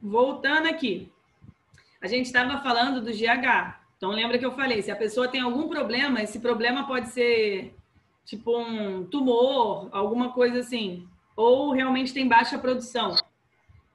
voltando aqui. A gente estava falando do GH. Então, lembra que eu falei, se a pessoa tem algum problema, esse problema pode ser tipo um tumor, alguma coisa assim, ou realmente tem baixa produção.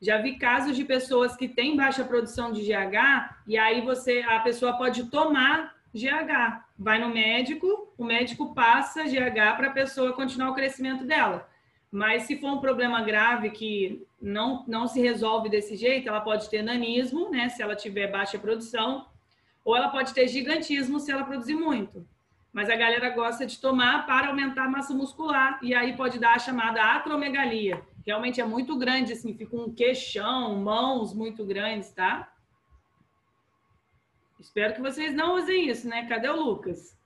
Já vi casos de pessoas que têm baixa produção de GH e aí a pessoa pode tomar GH. Vai no médico, o médico passa GH para a pessoa continuar o crescimento dela. Mas se for um problema grave que não se resolve desse jeito, ela pode ter nanismo, né, se ela tiver baixa produção, ou ela pode ter gigantismo se ela produzir muito. Mas a galera gosta de tomar para aumentar a massa muscular e aí pode dar a chamada acromegalia. Realmente é muito grande, assim, fica um queixão, mãos muito grandes, tá? Espero que vocês não usem isso, né? Cadê o Lucas?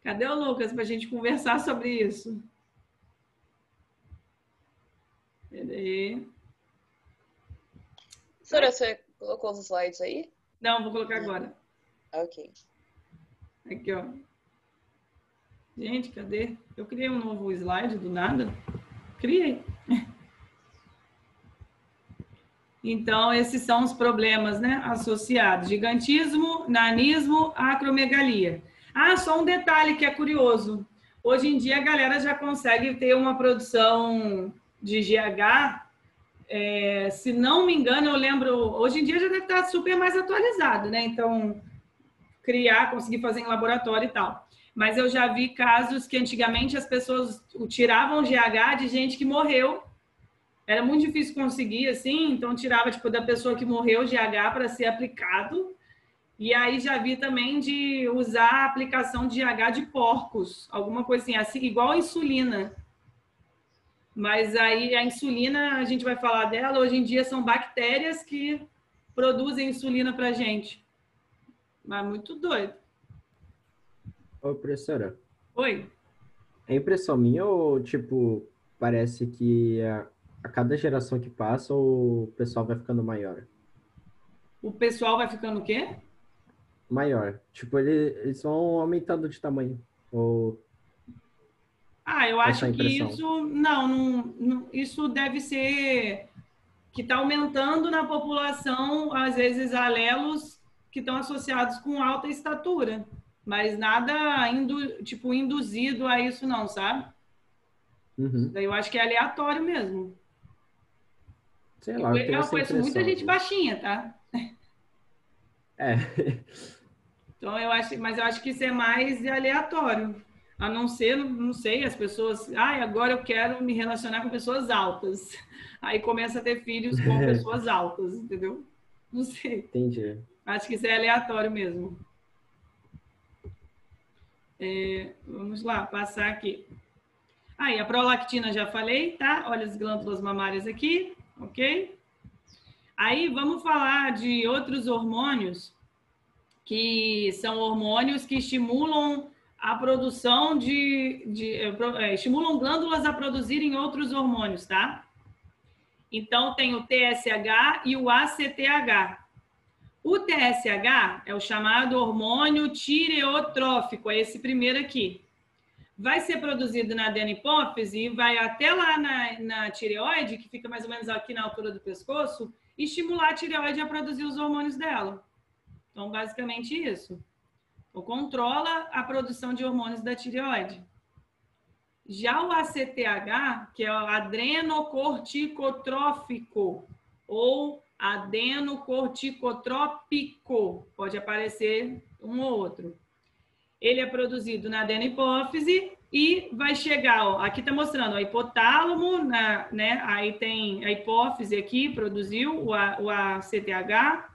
Cadê o Lucas para a gente conversar sobre isso? Peraí. Sora, você colocou os slides aí? Não, vou colocar agora. Ok. Aqui, ó. Gente, cadê? Eu criei um novo slide do nada. Criei. Então, esses são os problemas, né, associados. Gigantismo, nanismo, acromegalia. Ah, só um detalhe que é curioso. Hoje em dia, a galera já consegue ter uma produção de GH. Se não me engano, eu lembro... Hoje em dia já deve estar super mais atualizado, né? Então, conseguir fazer em laboratório e tal. Mas eu já vi casos que antigamente as pessoas tiravam GH de gente que morreu. Era muito difícil conseguir, assim, então tirava, tipo, da pessoa que morreu GH para ser aplicado. E aí já vi também de usar a aplicação de GH de porcos, alguma coisa assim, igual a insulina. Mas aí a insulina, a gente vai falar dela, hoje em dia são bactérias que produzem insulina para a gente. Mas muito doido. Ô, professora. Oi? É impressão minha ou, tipo, parece que a cada geração que passa o pessoal vai ficando maior? O pessoal vai ficando o quê? Maior. Tipo, eles vão aumentando de tamanho. Ou Eu acho essa que impressão? isso... Não, isso deve ser... que está aumentando na população, às vezes, alelos que estão associados com alta estatura. Mas nada induzido a isso não, sabe? Uhum. Daí eu acho que é aleatório mesmo. Sei lá, eu tenho Eu essa conheço muita impressão, gente assim. baixinha, tá? É. Então mas eu acho que isso é mais aleatório. A não ser, não sei, as pessoas, agora eu quero me relacionar com pessoas altas. Aí começa a ter filhos com pessoas altas, entendeu? Não sei. Entendi. Acho que isso é aleatório mesmo. Vamos lá, passar aqui. Aí, a prolactina já falei, tá? Olha as glândulas mamárias aqui, ok? Aí, vamos falar de outros hormônios, que são hormônios que estimulam a produção estimulam glândulas a produzirem outros hormônios, tá? Então, tem o TSH e o ACTH. O TSH é o chamado hormônio tireotrófico, é esse primeiro aqui. Vai ser produzido na adenohipófise e vai até lá na tireoide, que fica mais ou menos aqui na altura do pescoço, e estimular a tireoide a produzir os hormônios dela. Então, basicamente isso. Então, controla a produção de hormônios da tireoide. Já o ACTH, que é o adrenocorticotrófico, ou adenocorticotrópico, pode aparecer um ou outro. Ele é produzido na adenohipófise e vai chegar, ó, aqui está mostrando o hipotálamo, né? Aí tem a hipófise aqui, produziu o ACTH,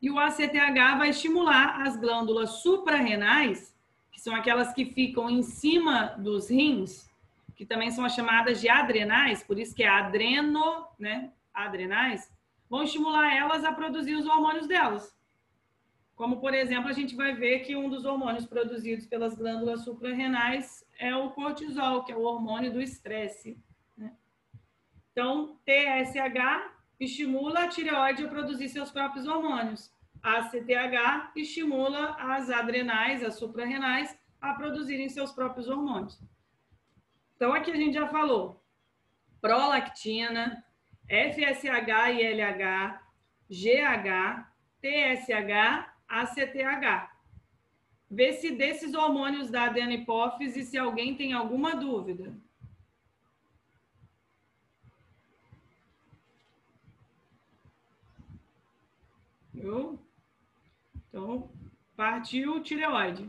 e o ACTH vai estimular as glândulas suprarrenais, que são aquelas que ficam em cima dos rins, que também são as chamadas de adrenais, por isso que é adreno, né? Adrenais, vão estimular elas a produzir os hormônios delas. Como, por exemplo, a gente vai ver que um dos hormônios produzidos pelas glândulas suprarrenais é o cortisol, que é o hormônio do estresse, né? Então, TSH estimula a tireoide a produzir seus próprios hormônios. A ACTH estimula as adrenais, as suprarrenais, a produzirem seus próprios hormônios. Então, aqui a gente já falou prolactina, FSH e LH, GH, TSH, ACTH. Vê se desses hormônios da adenohipófise, se alguém tem alguma dúvida. Viu? Então, partiu tireoide.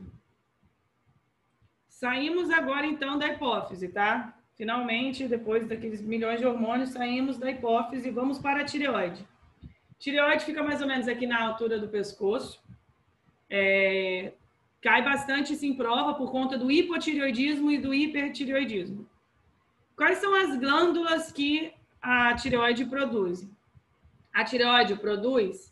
Saímos agora, então, da hipófise, tá? Finalmente, depois daqueles milhões de hormônios, saímos da hipófise e vamos para a tireoide. Tireoide fica mais ou menos aqui na altura do pescoço. Cai bastante isso em prova por conta do hipotireoidismo e do hipertireoidismo. Quais são as glândulas que a tireoide produz? A tireoide produz,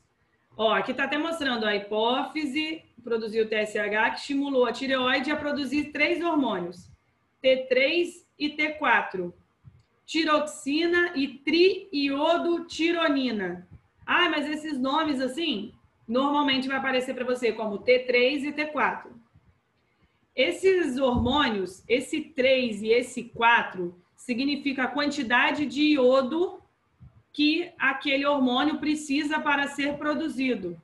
aqui está até mostrando a hipófise, produziu o TSH, que estimulou a tireoide a produzir 3 hormônios, T3 e T4, tiroxina e triiodotironina. Ah, mas esses nomes assim, normalmente vai aparecer para você como T3 e T4. Esses hormônios, esse 3 e esse 4, significa a quantidade de iodo que aquele hormônio precisa para ser produzido.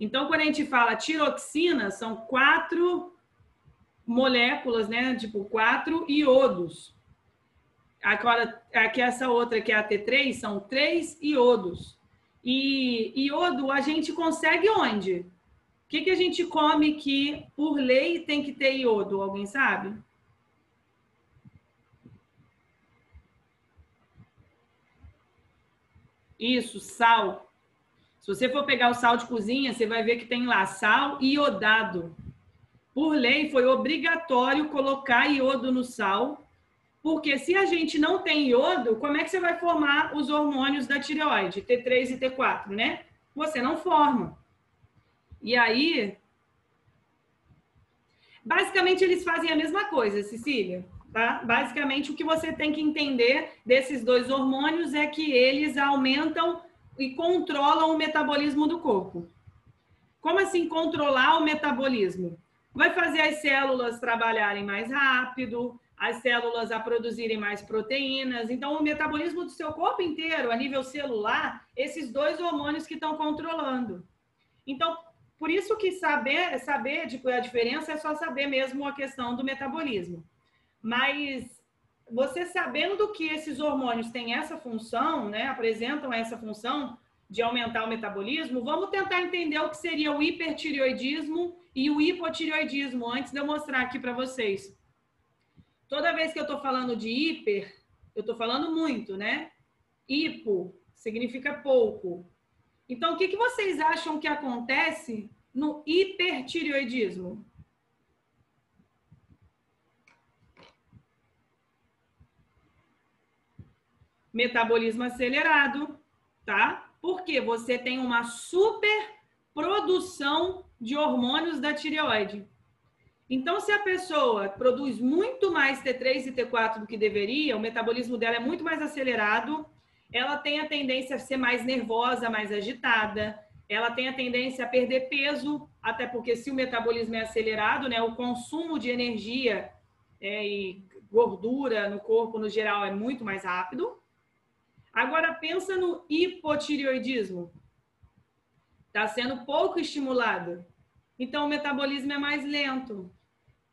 Então, quando a gente fala tiroxina, são 4 moléculas, né? Tipo, 4 iodos. Agora, aqui essa outra, que é a T3, são 3 iodos. E iodo a gente consegue onde? O que a gente come que, por lei, tem que ter iodo? Alguém sabe? Isso, sal. Se você for pegar o sal de cozinha, você vai ver que tem lá sal iodado. Por lei, foi obrigatório colocar iodo no sal, porque se a gente não tem iodo, como é que você vai formar os hormônios da tireoide, T3 e T4, né? Você não forma. E aí, basicamente, eles fazem a mesma coisa, Cecília, tá? Basicamente, o que você tem que entender desses 2 hormônios é que eles aumentam e controlam o metabolismo do corpo. Como assim controlar o metabolismo? Vai fazer as células trabalharem mais rápido, as células a produzirem mais proteínas. Então, o metabolismo do seu corpo inteiro, a nível celular, esses 2 hormônios que estão controlando. Então, por isso que saber a diferença é só saber mesmo a questão do metabolismo. Mas você sabendo que esses hormônios têm essa função, né, apresentam essa função de aumentar o metabolismo, vamos tentar entender o que seria o hipertireoidismo e o hipotireoidismo, antes de eu mostrar aqui para vocês. Toda vez que eu estou falando de hiper, eu estou falando muito, né? Hipo significa pouco. Então, o que vocês acham que acontece no hipertireoidismo? Metabolismo acelerado, tá? Porque você tem uma superprodução de hormônios da tireoide. Então, se a pessoa produz muito mais T3 e T4 do que deveria, o metabolismo dela é muito mais acelerado, ela tem a tendência a ser mais nervosa, mais agitada, ela tem a tendência a perder peso, até porque se o metabolismo é acelerado, né, o consumo de energia e gordura no corpo, no geral, é muito mais rápido. Agora, pensa no hipotireoidismo. Está sendo pouco estimulado. Então, o metabolismo é mais lento.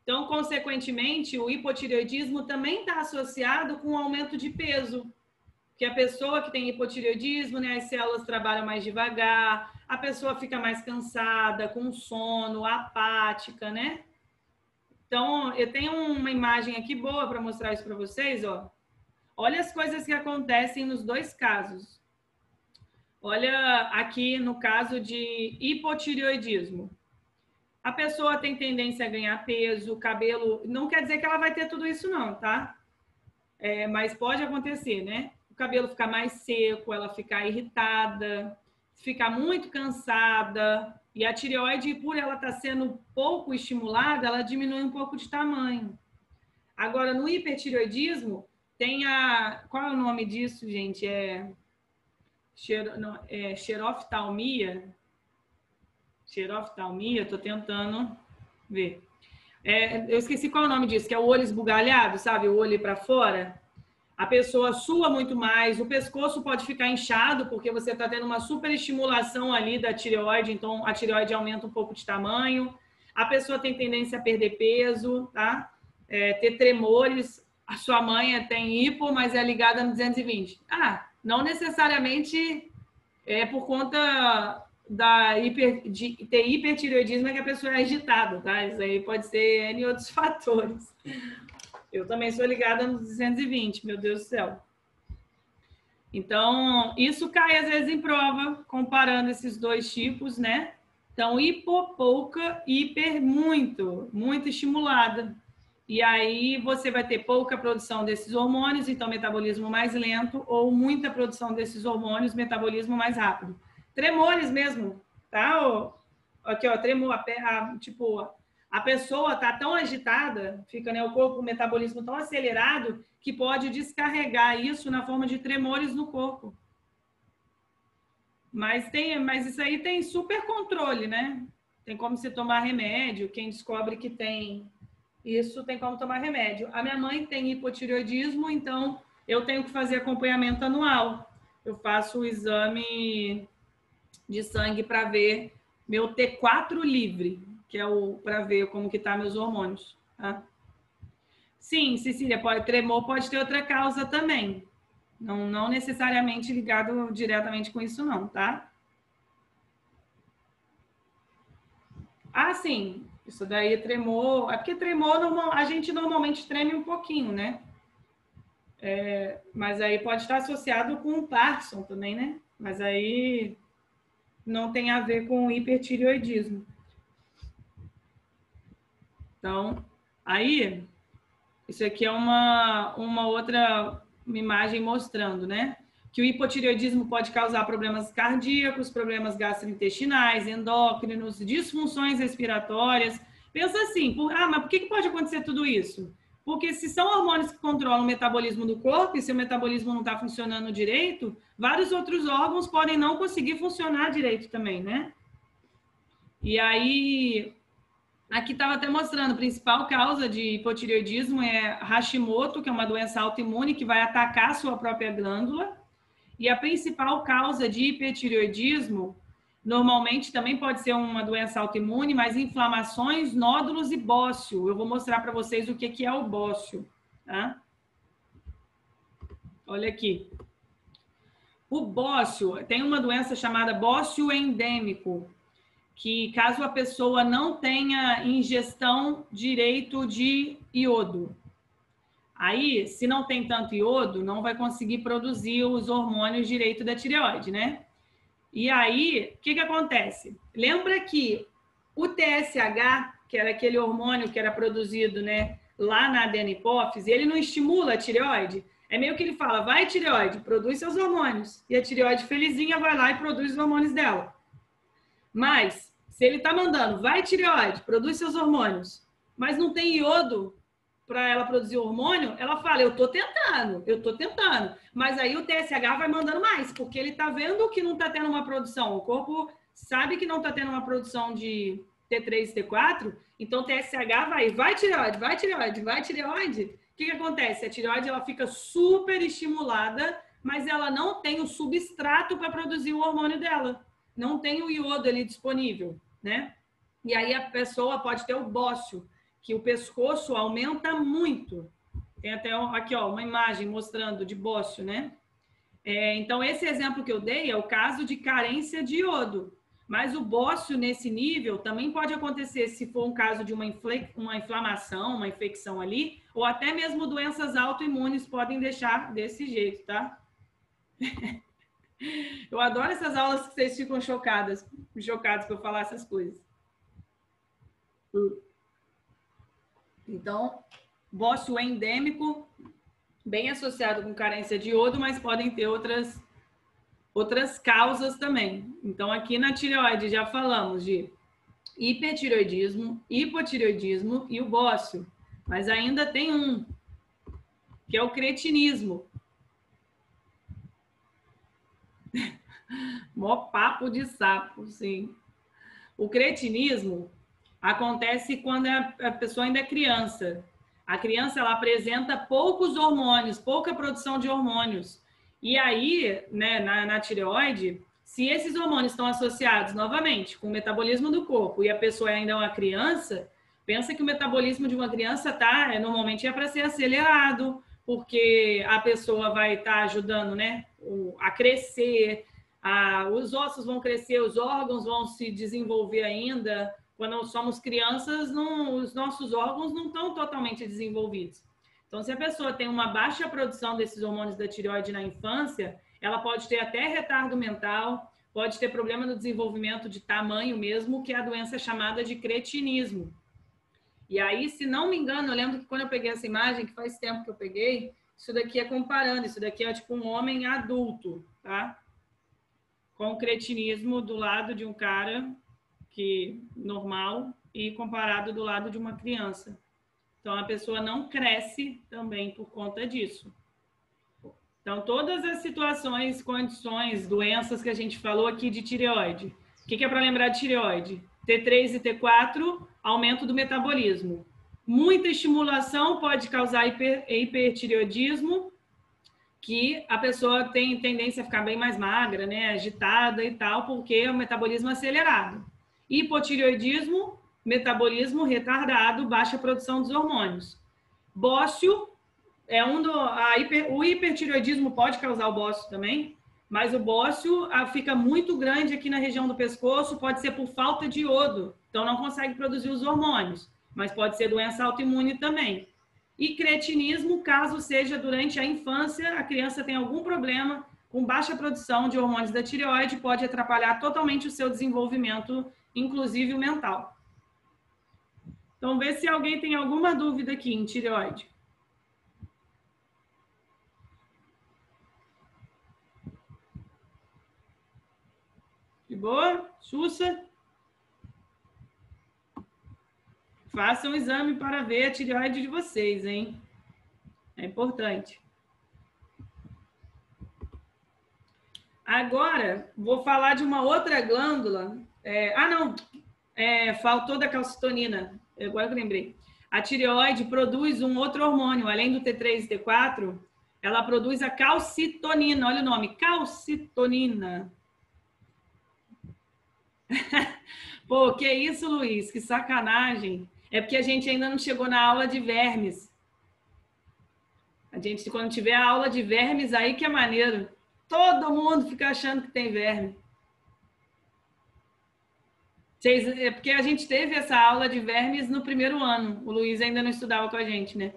Então, consequentemente, o hipotireoidismo também está associado com o aumento de peso. Porque a pessoa que tem hipotireoidismo, né, as células trabalham mais devagar, a pessoa fica mais cansada, com sono, apática, né? Então, eu tenho uma imagem aqui boa para mostrar isso para vocês, ó. Olha as coisas que acontecem nos 2 casos. Olha aqui no caso de hipotireoidismo. A pessoa tem tendência a ganhar peso, cabelo... Não quer dizer que ela vai ter tudo isso não, tá? Mas pode acontecer, né? O cabelo ficar mais seco, ela ficar irritada, ficar muito cansada. E a tireoide, por ela estar sendo pouco estimulada, ela diminui um pouco de tamanho. Agora, no hipertireoidismo, tem a... Qual é o nome disso, gente? Xeroftalmia. Xeroftalmia, estou tentando ver. Eu esqueci qual é o nome disso, que é o olho esbugalhado, sabe? O olho para fora. a pessoa sua muito mais, o pescoço pode ficar inchado, porque você está tendo uma superestimulação ali da tireoide, então a tireoide aumenta um pouco de tamanho. A pessoa tem tendência a perder peso, tá? Ter tremores. A sua mãe tem hipo, mas é ligada no 220. Não necessariamente é por conta de ter hipertireoidismo é que a pessoa é agitada, tá? Isso aí pode ser N outros fatores. Eu também sou ligada no 220, meu Deus do céu. Então, isso cai às vezes em prova, comparando esses dois tipos, né? Então, hipo, pouca, hiper, muito estimulada. E aí você vai ter pouca produção desses hormônios, então metabolismo mais lento, ou muita produção desses hormônios, metabolismo mais rápido. Tremores mesmo, tá? Aqui, ó, tremor, tipo, a pessoa tá tão agitada, fica, né, o corpo, o metabolismo tão acelerado, que pode descarregar isso na forma de tremores no corpo. Mas isso aí tem super controle, né? Tem como se tomar remédio, quem descobre que tem isso tem como tomar remédio. A minha mãe tem hipotireoidismo, então eu tenho que fazer acompanhamento anual. Eu faço o exame de sangue para ver meu T4 livre, que é para ver como que tá meus hormônios. Tá? Sim, Cecília, tremor pode ter outra causa também. Não necessariamente ligado diretamente com isso não, tá? Sim. Isso daí tremor. É porque tremor, a gente normalmente treme um pouquinho, né? Mas aí pode estar associado com o Parkinson também, né? Mas aí não tem a ver com hipertireoidismo. Então, aí, isso aqui é uma outra imagem mostrando, né? Que o hipotireoidismo pode causar problemas cardíacos, problemas gastrointestinais, endócrinos, disfunções respiratórias. Pensa assim, mas por que pode acontecer tudo isso? Porque se são hormônios que controlam o metabolismo do corpo e se o metabolismo não está funcionando direito, vários outros órgãos podem não conseguir funcionar direito também, né? E aí, aqui estava até mostrando, a principal causa de hipotireoidismo é Hashimoto, que é uma doença autoimune que vai atacar a sua própria glândula. E a principal causa de hipertireoidismo, normalmente também pode ser uma doença autoimune, mas inflamações, nódulos e bócio. Eu vou mostrar para vocês o que é o bócio. Tá? Olha aqui. O bócio, tem uma doença chamada bócio endêmico, que caso a pessoa não tenha ingestão direito de iodo. Aí, se não tem tanto iodo, não vai conseguir produzir os hormônios direito da tireoide, né? E aí, o que acontece? Lembra que o TSH, que era aquele hormônio que era produzido, né, lá na adenohipófise, ele não estimula a tireoide? É meio que ele fala, vai tireoide, produz seus hormônios. E a tireoide felizinha vai lá e produz os hormônios dela. Mas, se ele tá mandando, vai tireoide, produz seus hormônios, mas não tem iodo para ela produzir hormônio, ela fala, eu tô tentando. Mas aí o TSH vai mandando mais, porque ele tá vendo que não tá tendo uma produção. O corpo sabe que não tá tendo uma produção de T3 e T4, então o TSH vai tireoide. O que acontece? A tireoide ela fica super estimulada, mas ela não tem o substrato para produzir o hormônio dela. Não tem o iodo ali disponível, né? E aí a pessoa pode ter o bócio, que o pescoço aumenta muito. Tem até aqui, ó, uma imagem mostrando de bócio, né? Então, esse exemplo que eu dei é o caso de carência de iodo. Mas o bócio nesse nível também pode acontecer se for um caso de uma inflamação, uma infecção ali, ou até mesmo doenças autoimunes podem deixar desse jeito, tá? Eu adoro essas aulas que vocês ficam chocados que eu falar essas coisas. Então, bócio endêmico, bem associado com carência de iodo, mas podem ter outras causas também. Então, aqui na tireoide já falamos de hipertireoidismo, hipotireoidismo e o bócio. Mas ainda tem um, que é o cretinismo. Mó papo de sapo, sim. O cretinismo acontece quando a pessoa ainda é criança. A criança, ela apresenta poucos hormônios, pouca produção de hormônios. E aí, né, na tireoide, se esses hormônios estão associados, novamente, com o metabolismo do corpo e a pessoa ainda é uma criança, pensa que o metabolismo de uma criança normalmente é para ser acelerado, porque a pessoa vai estar ajudando, né, a crescer, os ossos vão crescer, os órgãos vão se desenvolver ainda. Quando somos crianças, os nossos órgãos não estão totalmente desenvolvidos. Então, se a pessoa tem uma baixa produção desses hormônios da tireoide na infância, ela pode ter até retardo mental, pode ter problema no desenvolvimento de tamanho mesmo, que é a doença chamada de cretinismo. E aí, se não me engano, eu lembro que quando eu peguei essa imagem, que faz tempo que eu peguei, isso daqui é comparando, isso daqui é tipo um homem adulto, tá? Com cretinismo do lado de um cara normal e comparado do lado de uma criança. Então, a pessoa não cresce também por conta disso. Então, todas as situações, condições, doenças que a gente falou aqui de tireoide. O que é para lembrar de tireoide? T3 e T4, aumento do metabolismo. Muita estimulação pode causar hipertireoidismo, que a pessoa tem tendência a ficar bem mais magra, né, agitada e tal, porque é o metabolismo acelerado. Hipotireoidismo, metabolismo retardado, baixa produção dos hormônios. Bócio é o hipertireoidismo pode causar o bócio também, mas o bócio fica muito grande aqui na região do pescoço, pode ser por falta de iodo, então não consegue produzir os hormônios, mas pode ser doença autoimune também. E cretinismo, caso seja durante a infância, a criança tem algum problema com baixa produção de hormônios da tireoide, pode atrapalhar totalmente o seu desenvolvimento, inclusive o mental. Então, vê se alguém tem alguma dúvida aqui em tireoide. De boa? Sussa? Façam um exame para ver a tireoide de vocês, hein? É importante. Agora, vou falar de uma outra glândula. Faltou da calcitonina. Agora eu lembrei. A tireoide produz um outro hormônio, além do T3 e T4, ela produz a calcitonina. Olha o nome, calcitonina. Pô, que isso, Luiz? Que sacanagem. É porque a gente ainda não chegou na aula de vermes. A gente, quando tiver a aula de vermes, aí que é maneiro. Todo mundo fica achando que tem verme. É porque a gente teve essa aula de vermes no primeiro ano. O Luiz ainda não estudava com a gente, né?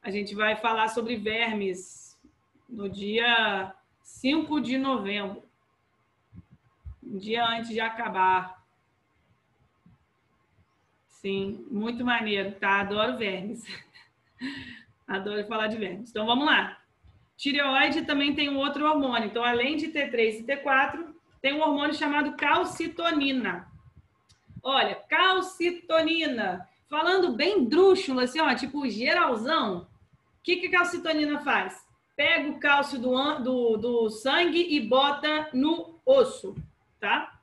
A gente vai falar sobre vermes no dia 5 de novembro. Um dia antes de acabar. Sim, muito maneiro, tá? Adoro vermes. Adoro falar de vermes. Então, vamos lá. Tireoide também tem um outro hormônio. Então, além de T3 e T4, tem um hormônio chamado calcitonina. Olha, calcitonina. Falando bem drúxulo, assim, ó, tipo geralzão. O que a calcitonina faz? Pega o cálcio do sangue e bota no osso, tá?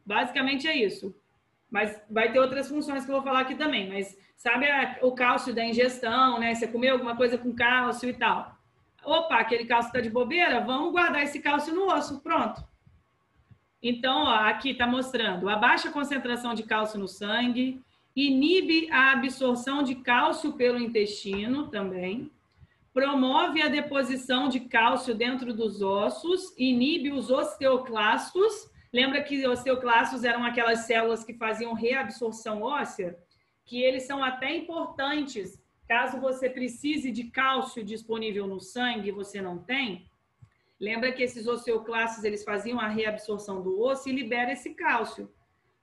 Basicamente é isso. Mas vai ter outras funções que eu vou falar aqui também. Mas sabe o cálcio da ingestão, né? Você comeu alguma coisa com cálcio e tal. Opa, aquele cálcio está de bobeira? Vamos guardar esse cálcio no osso. Pronto. Então, ó, aqui está mostrando a baixa concentração de cálcio no sangue, inibe a absorção de cálcio pelo intestino também, promove a deposição de cálcio dentro dos ossos, inibe os osteoclastos. Lembra que os osteoclastos eram aquelas células que faziam reabsorção óssea? Que eles são até importantes, caso você precise de cálcio disponível no sangue e você não tem. Lembra que esses osteoclastos, eles faziam a reabsorção do osso e libera esse cálcio.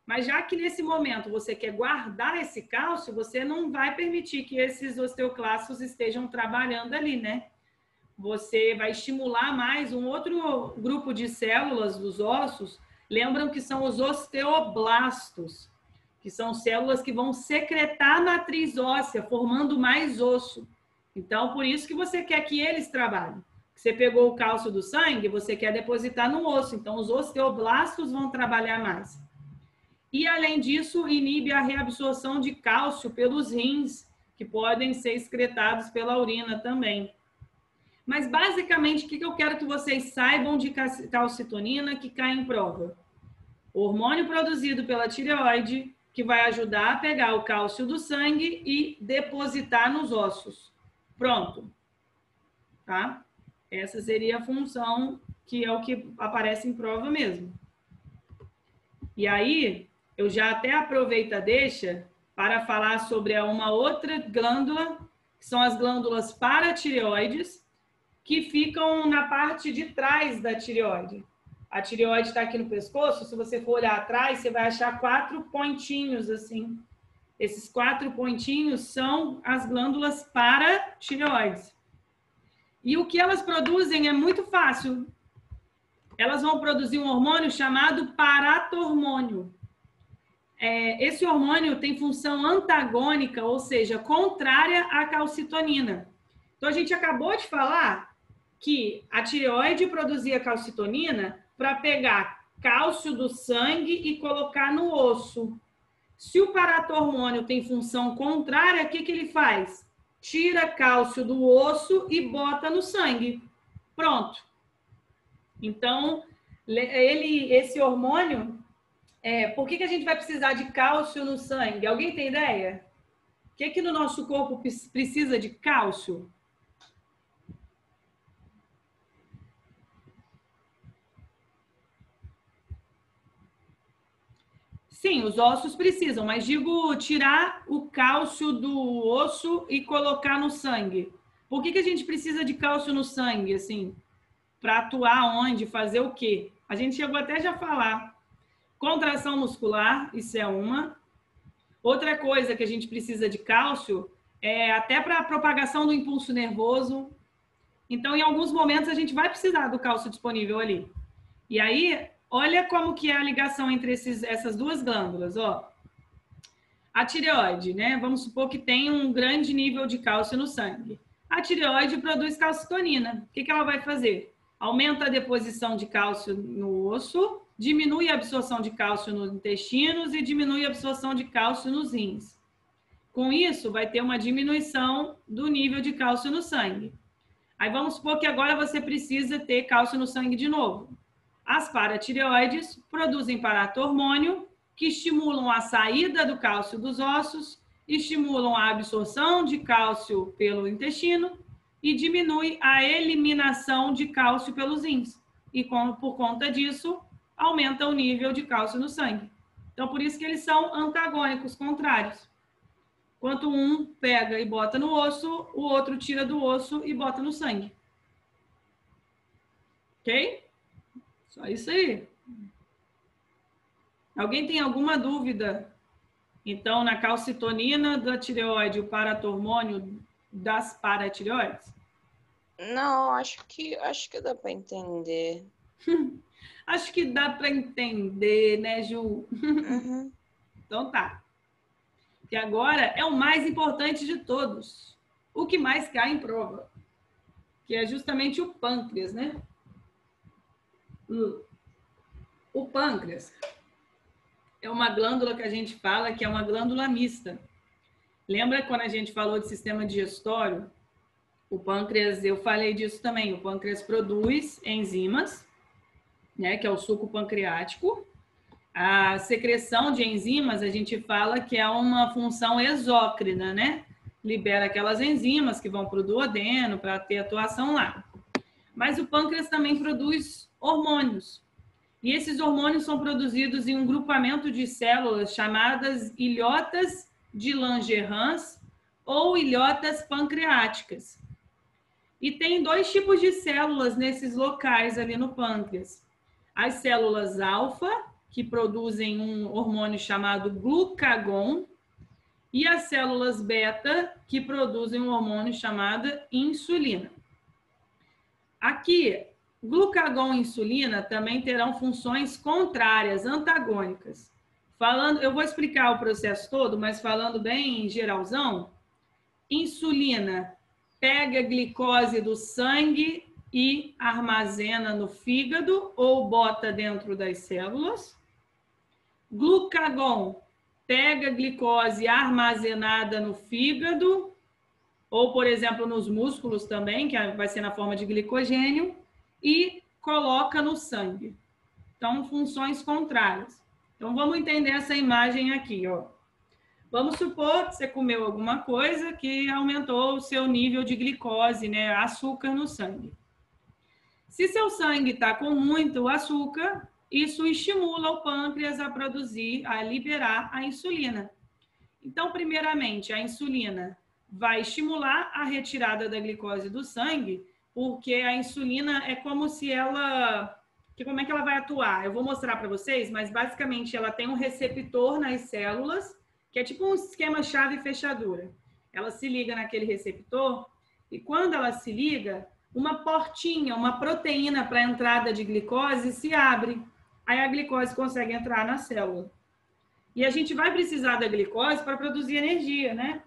Mas já que nesse momento você quer guardar esse cálcio, você não vai permitir que esses osteoclastos estejam trabalhando ali, né? Você vai estimular mais um outro grupo de células dos ossos. Lembram que são os osteoblastos, que são células que vão secretar a matriz óssea, formando mais osso. Então, por isso que você quer que eles trabalhem. Você pegou o cálcio do sangue, você quer depositar no osso. Então, os osteoblastos vão trabalhar mais. E, além disso, inibe a reabsorção de cálcio pelos rins, que podem ser excretados pela urina também. Mas, basicamente, o que eu quero que vocês saibam de calcitonina que cai em prova? Hormônio produzido pela tireoide, que vai ajudar a pegar o cálcio do sangue e depositar nos ossos. Pronto. Tá? Essa seria a função, que é o que aparece em prova mesmo. E aí, eu já até aproveito a deixa para falar sobre uma outra glândula, que são as glândulas paratireoides, que ficam na parte de trás da tireoide. A tireoide está aqui no pescoço, se você for olhar atrás, você vai achar 4 pontinhos assim. Esses 4 pontinhos são as glândulas paratireoides. E o que elas produzem é muito fácil. Elas vão produzir um hormônio chamado paratormônio. Esse hormônio tem função antagônica, ou seja, contrária à calcitonina. Então, a gente acabou de falar que a tireoide produzia calcitonina para pegar cálcio do sangue e colocar no osso. Se o paratormônio tem função contrária, o que ele faz? Tira cálcio do osso e bota no sangue. Pronto. Então, esse hormônio, por que a gente vai precisar de cálcio no sangue? Alguém tem ideia? O que no nosso corpo precisa de cálcio? Sim, os ossos precisam, mas digo tirar o cálcio do osso e colocar no sangue. Por que a gente precisa de cálcio no sangue, assim? Para atuar onde? Fazer o quê? A gente chegou até já a falar. Contração muscular, isso é uma. Outra coisa que a gente precisa de cálcio é até para a propagação do impulso nervoso. Então, em alguns momentos, a gente vai precisar do cálcio disponível ali. E aí, olha como que é a ligação entre essas duas glândulas, ó. A tireoide, né? Vamos supor que tem um grande nível de cálcio no sangue. A tireoide produz calcitonina. O que ela vai fazer? Aumenta a deposição de cálcio no osso, diminui a absorção de cálcio nos intestinos e diminui a absorção de cálcio nos rins. Com isso, vai ter uma diminuição do nível de cálcio no sangue. Aí vamos supor que agora você precisa ter cálcio no sangue de novo. As paratireoides produzem paratormônio, que estimulam a saída do cálcio dos ossos, estimulam a absorção de cálcio pelo intestino e diminui a eliminação de cálcio pelos rins. E por conta disso, aumenta o nível de cálcio no sangue. Então, por isso que eles são antagônicos, contrários. Enquanto um pega e bota no osso, o outro tira do osso e bota no sangue. Ok? Só isso aí. Alguém tem alguma dúvida? Então, na calcitonina da tireoide, o paratormônio das paratireoides? Não, acho que dá para entender. Acho que dá para entender, né, Ju? Uhum. Então tá. Que agora é o mais importante de todos. O que mais cai em prova. Que é justamente o pâncreas, né? O pâncreas é uma glândula que a gente fala que é uma glândula mista. Lembra quando a gente falou de sistema digestório? O pâncreas, eu falei disso também. O pâncreas produz enzimas, né, que é o suco pancreático. A secreção de enzimas, a gente fala que é uma função exócrina, né? Libera aquelas enzimas que vão para o duodeno para ter atuação lá. Mas o pâncreas também produz hormônios. E esses hormônios são produzidos em um grupamento de células chamadas ilhotas de Langerhans ou ilhotas pancreáticas. E tem 2 tipos de células nesses locais ali no pâncreas. As células alfa, que produzem um hormônio chamado glucagon, e as células beta, que produzem um hormônio chamado insulina. Aqui, glucagon e insulina também terão funções contrárias, antagônicas. Eu vou explicar o processo todo, mas falando bem geralzão, insulina pega a glicose do sangue e armazena no fígado ou bota dentro das células. Glucagon pega glicose armazenada no fígado, ou, por exemplo, nos músculos também, que vai ser na forma de glicogênio, e coloca no sangue. Então, funções contrárias. Então, vamos entender essa imagem aqui, ó. Vamos supor que você comeu alguma coisa que aumentou o seu nível de glicose, né, açúcar no sangue. Se seu sangue está com muito açúcar, isso estimula o pâncreas a produzir, a liberar a insulina. Então, primeiramente, a insulina vai estimular a retirada da glicose do sangue, porque a insulina é como se ela... Como é que ela vai atuar? Eu vou mostrar para vocês, mas basicamente ela tem um receptor nas células, que é tipo um esquema chave e fechadura. Ela se liga naquele receptor e quando ela se liga, uma portinha, uma proteína para a entrada de glicose se abre. Aí a glicose consegue entrar na célula. E a gente vai precisar da glicose para produzir energia, né?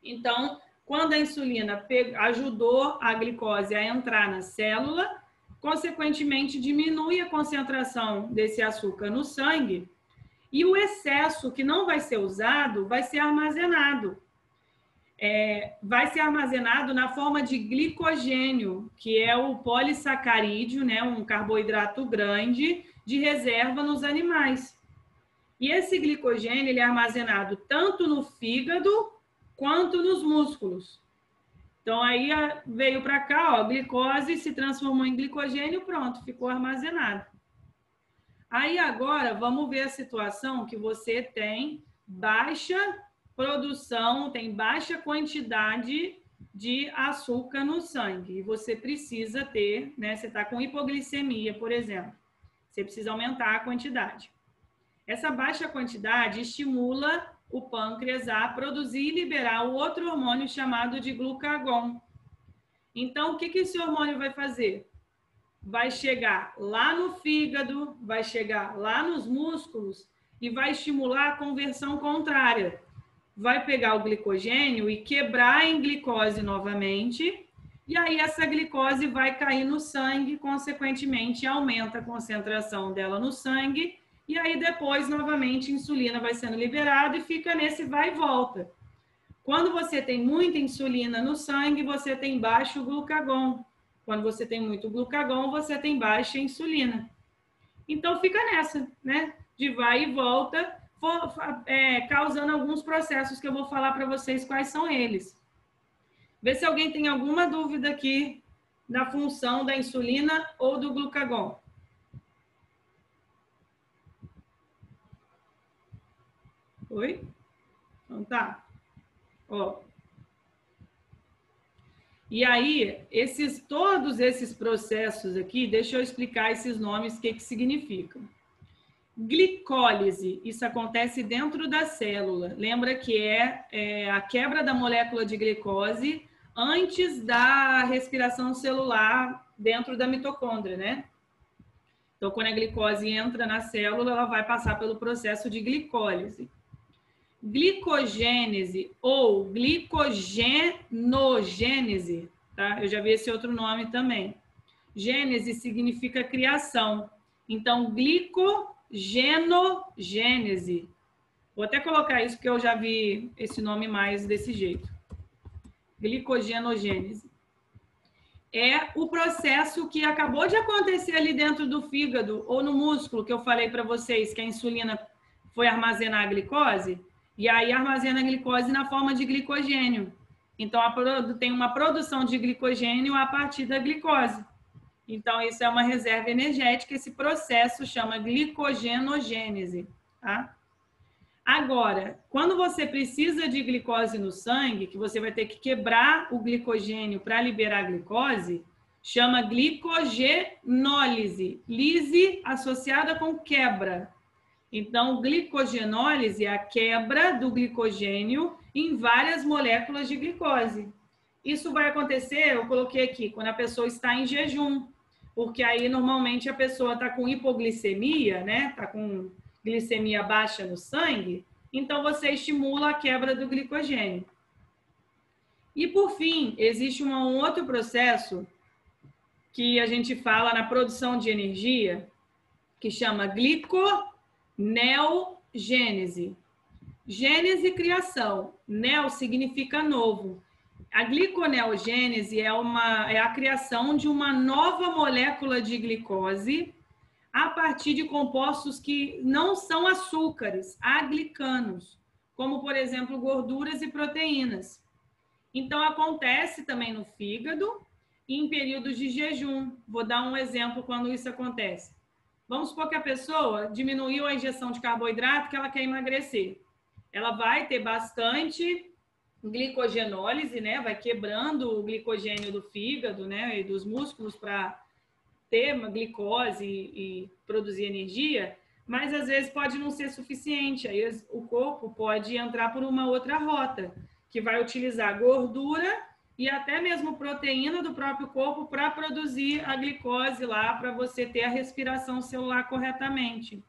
Então, quando a insulina ajudou a glicose a entrar na célula, consequentemente diminui a concentração desse açúcar no sangue e o excesso que não vai ser usado vai ser armazenado. Vai ser armazenado na forma de glicogênio, que é o polissacarídeo, né, um carboidrato grande de reserva nos animais. E esse glicogênio ele é armazenado tanto no fígado quanto nos músculos. Então, aí veio para cá, ó, glicose se transformou em glicogênio, pronto, ficou armazenado. Aí agora, vamos ver a situação que você tem baixa produção, tem baixa quantidade de açúcar no sangue. E você precisa ter, né? Você está com hipoglicemia, por exemplo. Você precisa aumentar a quantidade. Essa baixa quantidade estimula o pâncreas a produzir e liberar o outro hormônio chamado de glucagon. Então, o que esse hormônio vai fazer? Vai chegar lá no fígado, vai chegar lá nos músculos e vai estimular a conversão contrária. Vai pegar o glicogênio e quebrar em glicose novamente, e aí essa glicose vai cair no sangue, consequentemente aumenta a concentração dela no sangue, e aí depois, novamente, a insulina vai sendo liberada e fica nesse vai e volta. Quando você tem muita insulina no sangue, você tem baixo glucagon. Quando você tem muito glucagon, você tem baixa insulina. Então, fica nessa, né? De vai e volta, causando alguns processos que eu vou falar para vocês quais são eles. Vê se alguém tem alguma dúvida aqui da função da insulina ou do glucagon. Oi? Então tá. Ó. E aí, todos esses processos aqui, deixa eu explicar esses nomes, o que significam. Glicólise, isso acontece dentro da célula. Lembra que é a quebra da molécula de glicose antes da respiração celular dentro da mitocôndria, né? Então, quando a glicose entra na célula, ela vai passar pelo processo de glicólise. Glicogênese ou glicogenogênese, tá? Eu já vi esse outro nome também. Gênese significa criação. Então, glicogenogênese. Vou até colocar isso porque eu já vi esse nome mais desse jeito. Glicogenogênese. É o processo que acabou de acontecer ali dentro do fígado ou no músculo, que eu falei para vocês, que a insulina foi armazenar a glicose. E aí armazena a glicose na forma de glicogênio. Então, tem uma produção de glicogênio a partir da glicose. Então, isso é uma reserva energética. Esse processo chama glicogenogênese. Tá? Agora, quando você precisa de glicose no sangue, que você vai ter que quebrar o glicogênio para liberar a glicose, chama glicogenólise. Lise associada com quebra. Então, glicogenólise é a quebra do glicogênio em várias moléculas de glicose. Isso vai acontecer, eu coloquei aqui, quando a pessoa está em jejum, porque aí normalmente a pessoa está com hipoglicemia, né? Está com glicemia baixa no sangue, então você estimula a quebra do glicogênio. E por fim, existe um outro processo que a gente fala na produção de energia, que chama glicogênese. Neogênese. Gênese, criação. Neo significa novo. A gliconeogênese é a criação de uma nova molécula de glicose a partir de compostos que não são açúcares, aglicanos, como, por exemplo, gorduras e proteínas. Então, acontece também no fígado e em períodos de jejum. Vou dar um exemplo quando isso acontece. Vamos supor que a pessoa diminuiu a ingestão de carboidrato que ela quer emagrecer. Ela vai ter bastante glicogenólise, né? Vai quebrando o glicogênio do fígado, né? E dos músculos para ter uma glicose e produzir energia, mas às vezes pode não ser suficiente. Aí o corpo pode entrar por uma outra rota, que vai utilizar gordura e até mesmo proteína do próprio corpo para produzir a glicose lá, para você ter a respiração celular corretamente.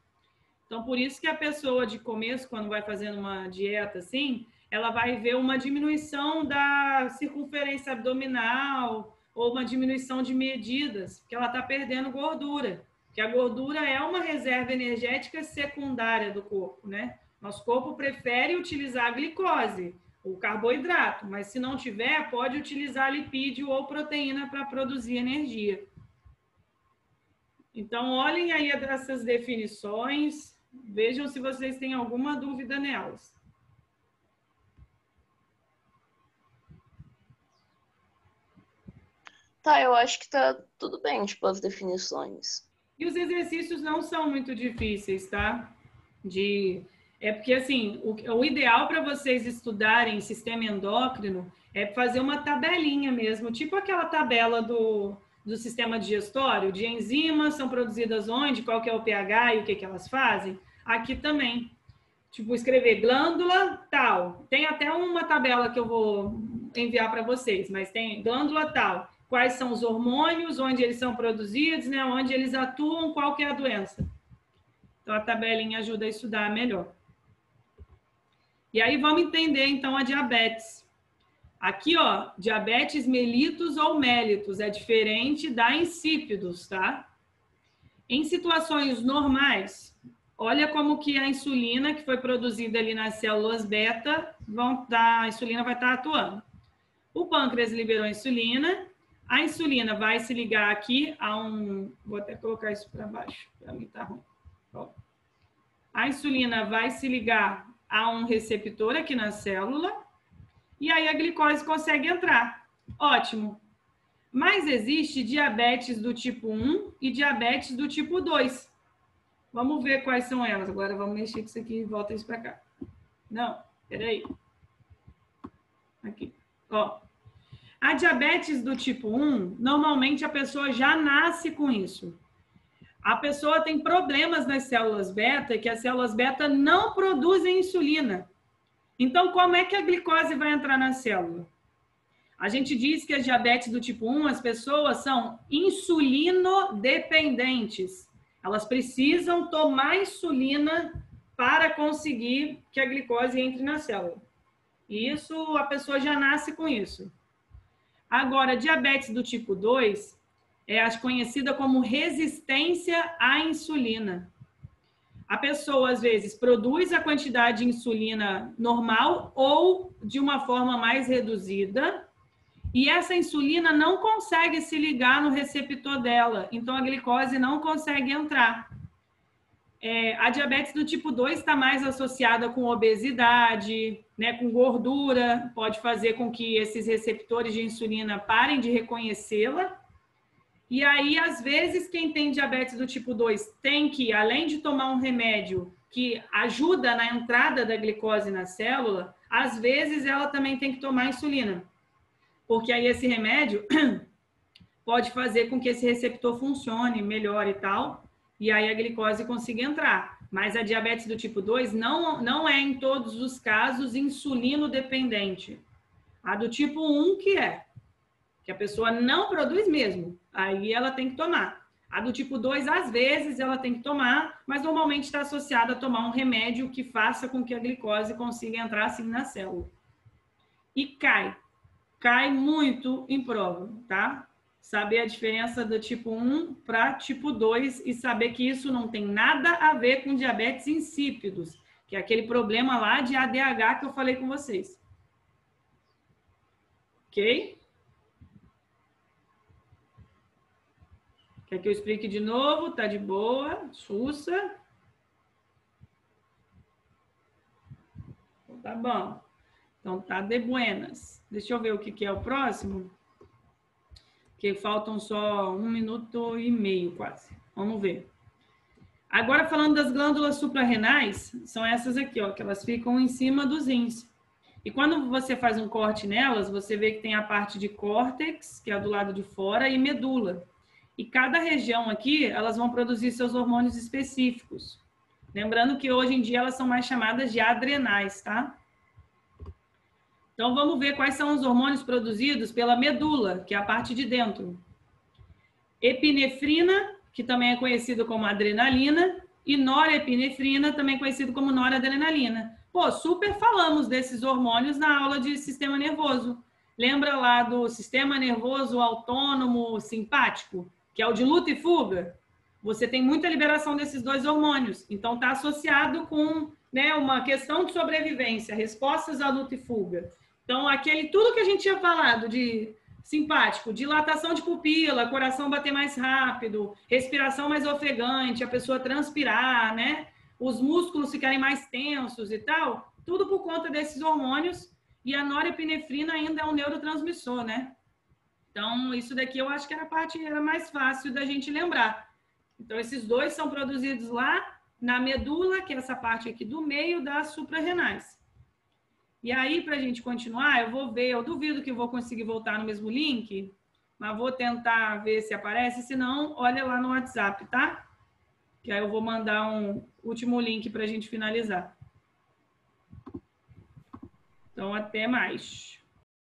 Então, por isso que a pessoa de começo, quando vai fazendo uma dieta assim, ela vai ver uma diminuição da circunferência abdominal ou uma diminuição de medidas, porque ela está perdendo gordura. Que a gordura é uma reserva energética secundária do corpo, né? Nosso corpo prefere utilizar a glicose, o carboidrato, mas se não tiver, pode utilizar lipídio ou proteína para produzir energia. Então, olhem aí essas definições, vejam se vocês têm alguma dúvida nelas. Tá, eu acho que tá tudo bem, tipo, as definições. E os exercícios não são muito difíceis, tá? É porque, assim, o ideal para vocês estudarem sistema endócrino é fazer uma tabelinha mesmo, tipo aquela tabela do sistema digestório, de enzimas são produzidas onde, qual que é o pH e o que elas fazem. Aqui também. Tipo, escrever glândula tal. Tem até uma tabela que eu vou enviar para vocês, mas tem glândula tal. Quais são os hormônios, onde eles são produzidos, né? Onde eles atuam, qual que é a doença. Então, a tabelinha ajuda a estudar melhor. E aí, vamos entender, então, a diabetes. Aqui, ó, diabetes mellitus ou mellitus é diferente da insípidos, tá? Em situações normais, olha como que a insulina, que foi produzida ali nas células beta, a insulina vai estar atuando. O pâncreas liberou a insulina vai se ligar aqui a vou até colocar isso para baixo, para mim tá ruim. Ó. A insulina vai se ligar a um receptor aqui na célula, e aí a glicose consegue entrar. Ótimo. Mas existe diabetes do tipo 1 e diabetes do tipo 2. Vamos ver quais são elas. Agora vamos mexer com isso aqui e volta isso para cá. Não, peraí. Aqui. Ó. A diabetes do tipo 1, normalmente a pessoa já nasce com isso. A pessoa tem problemas nas células beta, que as células beta não produzem insulina. Então, como é que a glicose vai entrar na célula? A gente diz que a diabetes do tipo 1, as pessoas são insulinodependentes. Elas precisam tomar insulina para conseguir que a glicose entre na célula. E isso, a pessoa já nasce com isso. Agora, diabetes do tipo 2 é conhecida como resistência à insulina. A pessoa, às vezes, produz a quantidade de insulina normal ou de uma forma mais reduzida, e essa insulina não consegue se ligar no receptor dela, então a glicose não consegue entrar. A diabetes do tipo 2 está mais associada com obesidade, né, com gordura, pode fazer com que esses receptores de insulina parem de reconhecê-la. E aí, às vezes, quem tem diabetes do tipo 2 tem que, além de tomar um remédio que ajuda na entrada da glicose na célula, às vezes ela também tem que tomar insulina. Porque aí esse remédio pode fazer com que esse receptor funcione melhor e tal, e aí a glicose consiga entrar. Mas a diabetes do tipo 2 não é, em todos os casos, insulino dependente. A do tipo 1 que a pessoa não produz mesmo, aí ela tem que tomar. A do tipo 2, às vezes, ela tem que tomar, mas normalmente está associada a tomar um remédio que faça com que a glicose consiga entrar assim na célula. E cai muito em prova, tá? saber a diferença do tipo 1 para tipo 2 e saber que isso não tem nada a ver com diabetes insípidos, que é aquele problema lá de ADH que eu falei com vocês. Ok? Quer que eu explique de novo? Tá de boa? Sussa? Tá bom. Então, tá de buenas. Deixa eu ver o que é o próximo. Que faltam só 1 minuto e meio, quase. Vamos ver. Agora, falando das glândulas suprarrenais, são essas aqui, ó, que elas ficam em cima dos rins. E quando você faz um corte nelas, você vê que tem a parte de córtex, que é do lado de fora, e medula. E cada região aqui, elas vão produzir seus hormônios específicos. Lembrando que hoje em dia elas são mais chamadas de adrenais, tá? Então, vamos ver quais são os hormônios produzidos pela medula, que é a parte de dentro. Epinefrina, que também é conhecido como adrenalina, e norepinefrina, também conhecido como noradrenalina. Pô, super falamos desses hormônios na aula de sistema nervoso. Lembra lá do sistema nervoso autônomo simpático, que é o de luta e fuga? Você tem muita liberação desses dois hormônios. Então, está associado com, né, uma questão de sobrevivência, respostas à luta e fuga. Então, tudo que a gente tinha falado de simpático, dilatação de pupila, coração bater mais rápido, respiração mais ofegante, a pessoa transpirar, né? Os músculos ficarem mais tensos e tal, tudo por conta desses hormônios. E a norepinefrina ainda é um neurotransmissor, né? Então, isso daqui eu acho que era mais fácil da gente lembrar. Então, esses dois são produzidos lá na medula, que é essa parte aqui do meio das suprarrenais. E aí, para a gente continuar, eu duvido que eu vou conseguir voltar no mesmo link, mas vou tentar ver se aparece, se não, olha lá no WhatsApp, tá? Que aí eu vou mandar um último link para a gente finalizar. Então, até mais.